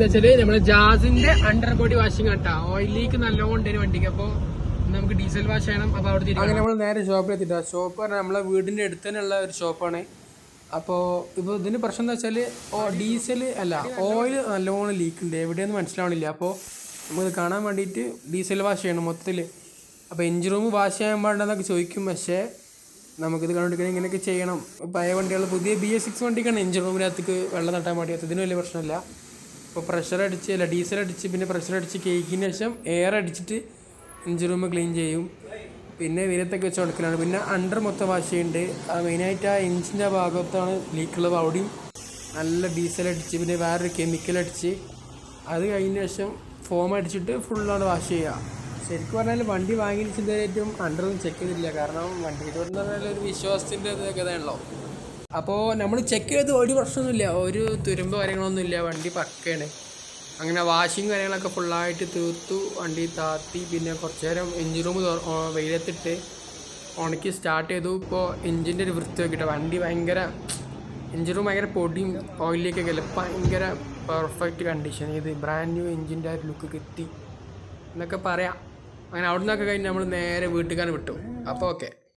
എന്താ വെച്ചാല് നമ്മള് ജാസിന്റെ അണ്ടർ ബോഡി വാഷിംഗ് ആട്ടാ. ഓയിൽ ലീക്ക് നല്ലോണം ഉണ്ടായിരുന്നു വണ്ടിക്ക്. അപ്പൊ നമുക്ക് ഡീസൽ വാഷ് ചെയ്യണം. അപ്പൊ അവിടെ അങ്ങനെ നമ്മൾ നേരെ ഷോപ്പിൽ എത്തിയിട്ടാ. ഷോപ്പ് പറഞ്ഞാൽ നമ്മളെ വീടിന്റെ അടുത്ത് തന്നെയുള്ള ഒരു ഷോപ്പാണ്. അപ്പോൾ ഇപ്പോൾ ഇതിന് പ്രശ്നം എന്താ വെച്ചാൽ ഡീസൽ അല്ല ഓയിൽ നല്ലോണം ലീക്ക് ഉണ്ട്, എവിടെയൊന്നും മനസ്സിലാവണില്ല. അപ്പോൾ നമുക്ക് കാണാൻ വേണ്ടിയിട്ട് ഡീസൽ വാഷ് ചെയ്യണം മൊത്തത്തിൽ. അപ്പോൾ എഞ്ചിൻ റൂം വാഷ് ചെയ്യാൻ പാടില്ലെന്നൊക്കെ ചോദിക്കും. പക്ഷേ നമുക്കിത് കണ്ടുപിടിക്കണമെങ്കിൽ ഇങ്ങനെയൊക്കെ ചെയ്യണം. പഴയ വണ്ടികൾ പുതിയ BS6 വണ്ടിക്കാണ് എഞ്ചിൻ റൂമിനകത്തേക്ക് വെള്ളം തട്ടാൻ വേണ്ടിയത്. ഇതിന് വലിയ പ്രശ്നമില്ല. ഇപ്പോൾ പ്രഷർ അടിച്ച് അല്ല ഡീസൽ അടിച്ച് പിന്നെ പ്രഷർ അടിച്ച് കേക്കിന് ശേഷം എയർ അടിച്ചിട്ട് എഞ്ചിൻ റൂം ക്ലീൻ ചെയ്യും. പിന്നെ വിരത്തൊക്കെ വെച്ച് കൊടുക്കലാണ്. പിന്നെ അണ്ടർ മൊത്തം വാഷ് ചെയ്യുന്നുണ്ട്. മെയിനായിട്ട് ആ എഞ്ചിൻ്റെ ഭാഗത്താണ് ലീക്കുള്ളത്. അവിടെയും നല്ല ഡീസൽ അടിച്ച് പിന്നെ വേറൊരു കെമിക്കൽ അടിച്ച് അത് കഴിഞ്ഞ ശേഷം ഫോം അടിച്ചിട്ട് ഫുള്ളാണ് വാഷ് ചെയ്യുക. ശരിക്കും പറഞ്ഞാൽ വണ്ടി വാങ്ങി ചിന്തയായിട്ടും അണ്ടറൊന്നും ചെക്ക് ചെയ്തിട്ടില്ല. കാരണം വണ്ടി ഇതെന്ന് പറഞ്ഞാൽ ഒരു വിശ്വാസത്തിൻ്റെ ഇതൊക്കെ ഇതാണല്ലോ. അപ്പോൾ നമ്മൾ ചെക്ക് ചെയ്ത് ഒരു പ്രശ്നമൊന്നുമില്ല, ഒരു തുരുമ്പ് കാര്യങ്ങളൊന്നുമില്ല, വണ്ടി പക്കയാണ്. അങ്ങനെ വാഷിങ് കാര്യങ്ങളൊക്കെ ഫുള്ളായിട്ട് തീർത്തു, വണ്ടി താത്തി. പിന്നെ കുറച്ച് നേരം എഞ്ചിൻ റൂം വെയിലത്തിട്ട് ഉണക്കി സ്റ്റാർട്ട് ചെയ്തു. ഇപ്പോൾ എഞ്ചിൻ്റെ ഒരു വൃത്തി നോക്കിയിട്ട് വണ്ടി ഭയങ്കര എഞ്ചിൻ റൂം ഭയങ്കര പൊടിയും ഓയിലേക്കൊക്കെ അല്ല, ഭയങ്കര പെർഫെക്റ്റ് കണ്ടീഷൻ. ഇത് ബ്രാൻഡ് ന്യൂ എഞ്ചിൻ്റെ ഒരു ലുക്ക് കിട്ടി എന്നൊക്കെ പറയാം. അങ്ങനെ അവിടെ നിന്നൊക്കെ കഴിഞ്ഞ് നമ്മൾ നേരെ വീട്ടുകാരൻ വിട്ടു. അപ്പോൾ ഓക്കെ.